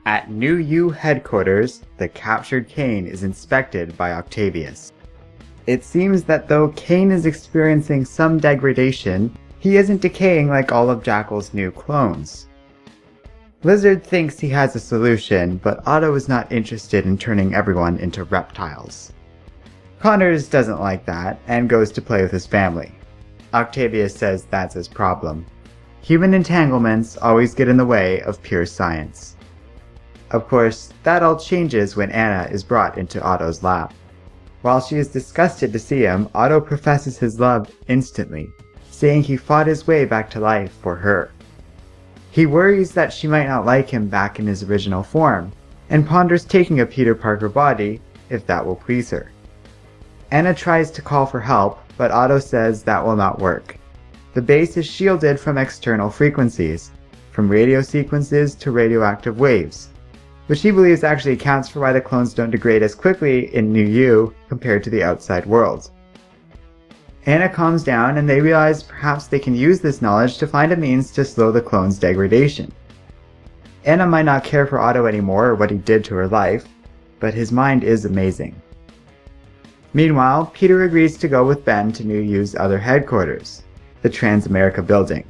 At New U headquarters, the captured Kane is inspected by Octavius. It seems that though Kane is experiencing some degradation, he isn't decaying like all of Jackal's new clones. Lizard thinks he has a solution, but Otto is not interested in turning everyone into reptiles. Connors doesn't like that, and goes to play with his family. Octavius says that's his problem. Human entanglements always get in the way of pure science. Of course, that all changes when Anna is brought into Otto's lab. While she is disgusted to see him, Otto professes his love instantly, saying he fought his way back to life for her. He worries that she might not like him back in his original form, and ponders taking a Peter Parker body if that will please her. Anna tries to call for help, but Otto says that will not work. The base is shielded from external frequencies, from radio sequences to radioactive waves, which he believes actually accounts for why the clones don't degrade as quickly in New U compared to the outside world. Anna calms down and they realize perhaps they can use this knowledge to find a means to slow the clone's degradation. Anna might not care for Otto anymore or what he did to her life, but his mind is amazing. Meanwhile, Peter agrees to go with Ben to New U's other headquarters, the Transamerica building.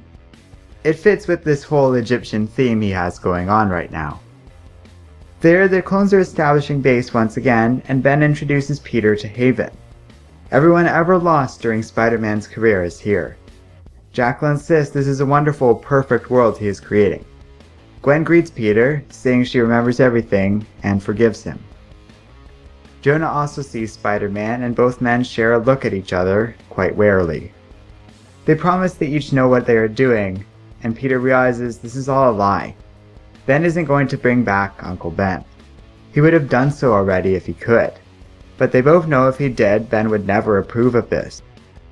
It fits with this whole Egyptian theme he has going on right now. There, the clones are establishing base once again, and Ben introduces Peter to Haven. Everyone ever lost during Spider-Man's career is here. Jackal insists this is a wonderful, perfect world he is creating. Gwen greets Peter, saying she remembers everything, and forgives him. Jonah also sees Spider-Man, and both men share a look at each other, quite warily. They promise they each know what they are doing, and Peter realizes this is all a lie. Ben isn't going to bring back Uncle Ben. He would have done so already if he could. But they both know if he did, Ben would never approve of this.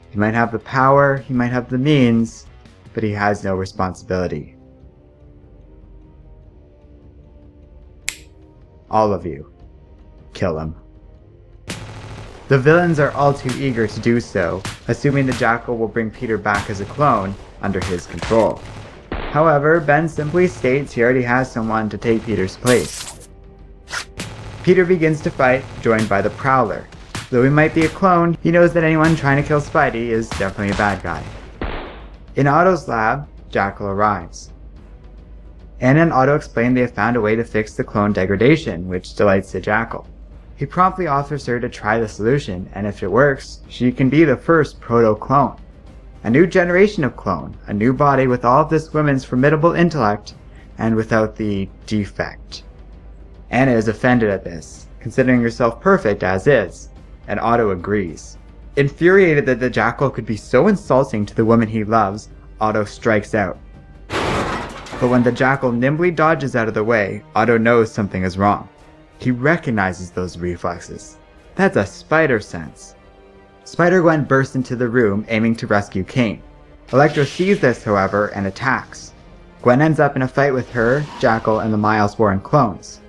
He might have the power, he might have the means, but he has no responsibility. All of you. Kill him. The villains are all too eager to do so, assuming the Jackal will bring Peter back as a clone under his control. However, Ben simply states he already has someone to take Peter's place. Peter begins to fight, joined by the Prowler. Though he might be a clone, he knows that anyone trying to kill Spidey is definitely a bad guy. In Otto's lab, Jackal arrives. Anna and Otto explain they have found a way to fix the clone degradation, which delights the Jackal. He promptly offers her to try the solution, and if it works, she can be the first proto-clone. A new generation of clone, a new body with all of this woman's formidable intellect, and without the defect. Anna is offended at this, considering herself perfect as is, and Otto agrees. Infuriated that the Jackal could be so insulting to the woman he loves, Otto strikes out. But when the Jackal nimbly dodges out of the way, Otto knows something is wrong. He recognizes those reflexes. That's a spider sense. Spider-Gwen bursts into the room, aiming to rescue Kane. Electro sees this, however, and attacks. Gwen ends up in a fight with her, Jackal, and the Miles Warren clones.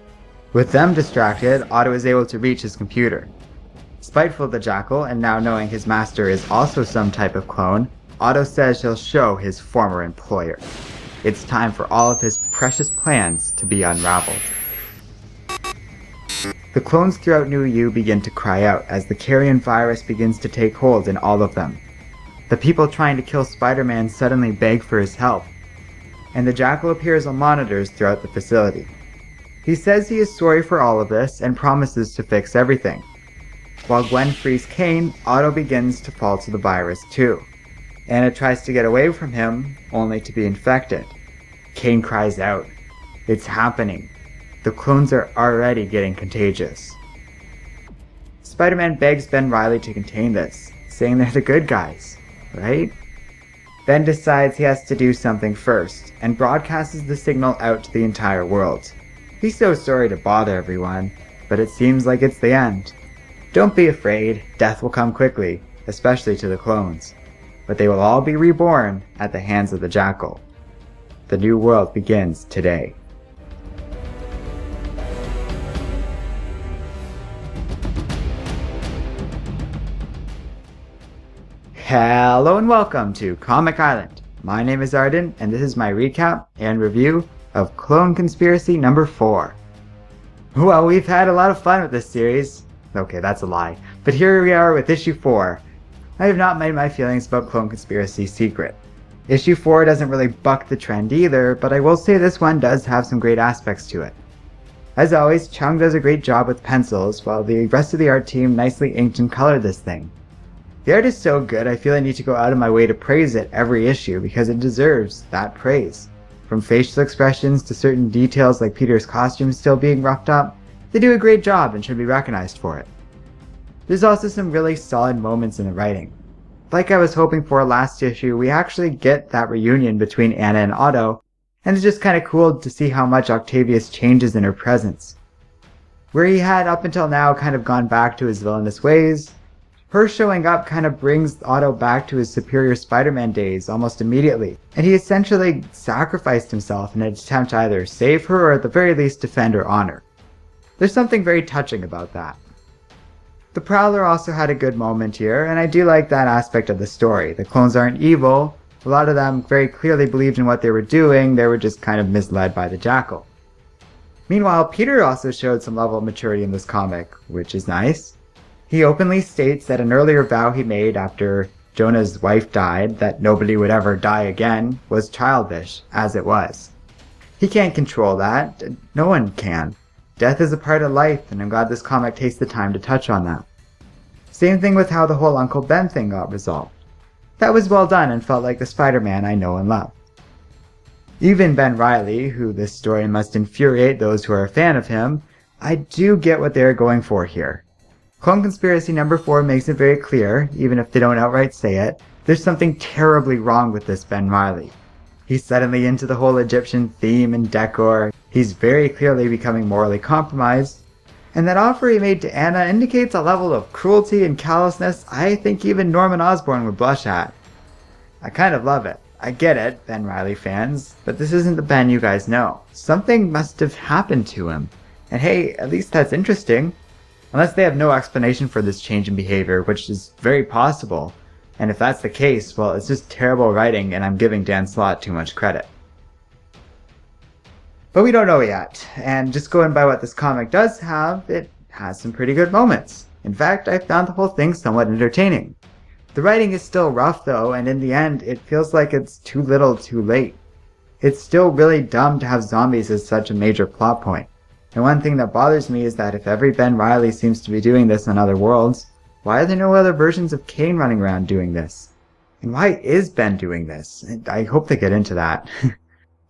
With them distracted, Otto is able to reach his computer. Spiteful of the Jackal, and now knowing his master is also some type of clone, Otto says he'll show his former employer. It's time for all of his precious plans to be unraveled. The clones throughout New U begin to cry out as the carrion virus begins to take hold in all of them. The people trying to kill Spider-Man suddenly beg for his help, and the Jackal appears on monitors throughout the facility. He says he is sorry for all of this and promises to fix everything. While Gwen frees Kane, Otto begins to fall to the virus too. Anna tries to get away from him, only to be infected. Kane cries out, "It's happening. The clones are already getting contagious." Spider-Man begs Ben Reilly to contain this, saying they're the good guys, right? Ben decides he has to do something first, and broadcasts the signal out to the entire world. He's so sorry to bother everyone, but it seems like it's the end. Don't be afraid, death will come quickly, especially to the clones. But they will all be reborn at the hands of the Jackal. The new world begins today. Hello and welcome to Comic Island. My name is Arden, and this is my recap and review of Clone Conspiracy number 4, Well, we've had a lot of fun with this series. Okay, that's a lie. But here we are with issue 4. I have not made my feelings about Clone Conspiracy secret. Issue 4 doesn't really buck the trend either, but I will say this one does have some great aspects to it. As always, Chung does a great job with pencils, while the rest of the art team nicely inked and colored this thing. The art is so good, I feel I need to go out of my way to praise it every issue because it deserves that praise. From facial expressions to certain details like Peter's costume still being roughed up, they do a great job and should be recognized for it. There's also some really solid moments in the writing. Like I was hoping for last issue, we actually get that reunion between Anna and Otto, and it's just kind of cool to see how much Octavius changes in her presence. Where he had up until now kind of gone back to his villainous ways, her showing up kind of brings Otto back to his Superior Spider-Man days almost immediately, and he essentially sacrificed himself in an attempt to either save her or at the very least defend her honor. There's something very touching about that. The Prowler also had a good moment here, and I do like that aspect of the story. The clones aren't evil, a lot of them very clearly believed in what they were doing, they were just kind of misled by the Jackal. Meanwhile, Peter also showed some level of maturity in this comic, which is nice. He openly states that an earlier vow he made after Jonah's wife died, that nobody would ever die again, was childish, as it was. He can't control that. No one can. Death is a part of life, and I'm glad this comic takes the time to touch on that. Same thing with how the whole Uncle Ben thing got resolved. That was well done and felt like the Spider-Man I know and love. Even Ben Reilly, who this story must infuriate those who are a fan of him, I do get what they're going for here. Clone Conspiracy number 4 makes it very clear, even if they don't outright say it, there's something terribly wrong with this Ben Reilly. He's suddenly into the whole Egyptian theme and decor, he's very clearly becoming morally compromised, and that offer he made to Anna indicates a level of cruelty and callousness I think even Norman Osborn would blush at. I kind of love it. I get it, Ben Reilly fans, but this isn't the Ben you guys know. Something must have happened to him. And hey, at least that's interesting. Unless they have no explanation for this change in behavior, which is very possible. And if that's the case, well, it's just terrible writing and I'm giving Dan Slott too much credit. But we don't know yet, and just going by what this comic does have, it has some pretty good moments. In fact, I found the whole thing somewhat entertaining. The writing is still rough though, and in the end, it feels like it's too little too late. It's still really dumb to have zombies as such a major plot point. And one thing that bothers me is that if every Ben Reilly seems to be doing this on other worlds, why are there no other versions of Kane running around doing this? And why is Ben doing this? I hope they get into that.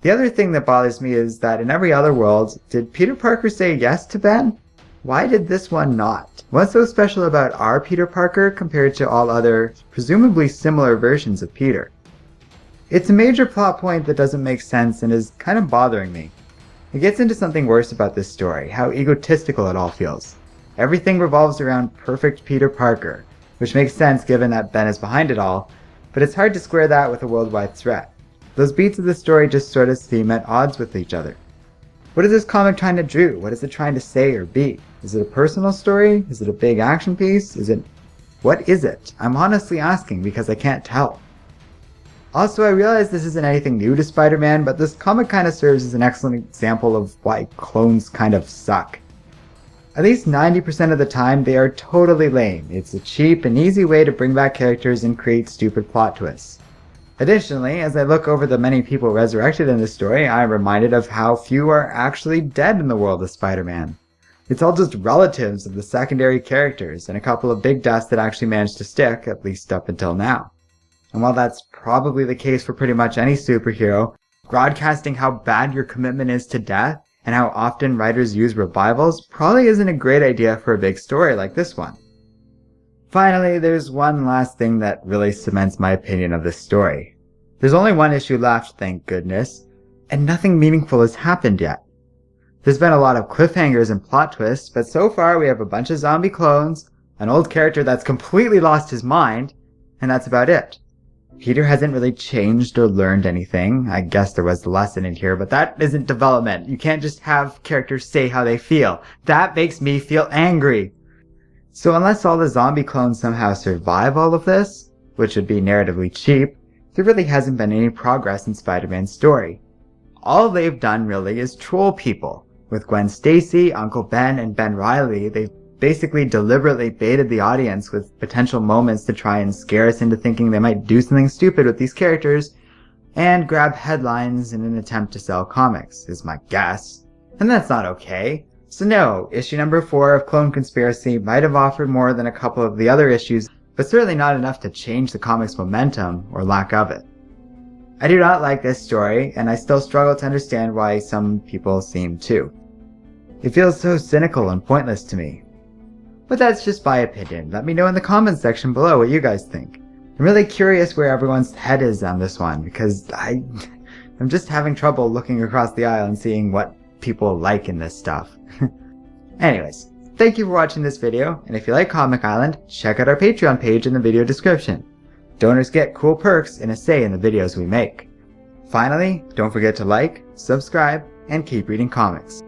The other thing that bothers me is that in every other world, did Peter Parker say yes to Ben? Why did this one not? What's so special about our Peter Parker compared to all other, presumably similar versions of Peter? It's a major plot point that doesn't make sense and is kind of bothering me. It gets into something worse about this story, how egotistical it all feels. Everything revolves around perfect Peter Parker, which makes sense given that Ben is behind it all, but it's hard to square that with a worldwide threat. Those beats of the story just sort of seem at odds with each other. What is this comic trying to do? What is it trying to say or be? Is it a personal story? Is it a big action piece? What is it? I'm honestly asking because I can't tell. Also, I realize this isn't anything new to Spider-Man, but this comic kind of serves as an excellent example of why clones kind of suck. At least 90% of the time, they are totally lame. It's a cheap and easy way to bring back characters and create stupid plot twists. Additionally, as I look over the many people resurrected in this story, I'm reminded of how few are actually dead in the world of Spider-Man. It's all just relatives of the secondary characters, and a couple of big deaths that actually managed to stick, at least up until now. And while that's probably the case for pretty much any superhero, broadcasting how bad your commitment is to death, and how often writers use revivals, probably isn't a great idea for a big story like this one. Finally, there's one last thing that really cements my opinion of this story. There's only one issue left, thank goodness, and nothing meaningful has happened yet. There's been a lot of cliffhangers and plot twists, but so far we have a bunch of zombie clones, an old character that's completely lost his mind, and that's about it. Peter hasn't really changed or learned anything. I guess there was the lesson in here, but that isn't development. You can't just have characters say how they feel. That makes me feel angry. So unless all the zombie clones somehow survive all of this, which would be narratively cheap, there really hasn't been any progress in Spider-Man's story. All they've done really is troll people, With Gwen Stacy, Uncle Ben, and Ben Reilly, they basically deliberately baited the audience with potential moments to try and scare us into thinking they might do something stupid with these characters and grab headlines in an attempt to sell comics, is my guess. And that's not okay. So no, issue number 4 of Clone Conspiracy might have offered more than a couple of the other issues, but certainly not enough to change the comic's momentum or lack of it. I do not like this story, and I still struggle to understand why some people seem to. It feels so cynical and pointless to me. But that's just my opinion. Let me know in the comments section below what you guys think. I'm really curious where everyone's head is on this one, because I'm just having trouble looking across the aisle and seeing what people like in this stuff. Anyways, thank you for watching this video, and if you like Comic Island, check out our Patreon page in the video description. Donors get cool perks and a say in the videos we make. Finally, don't forget to like, subscribe, and keep reading comics.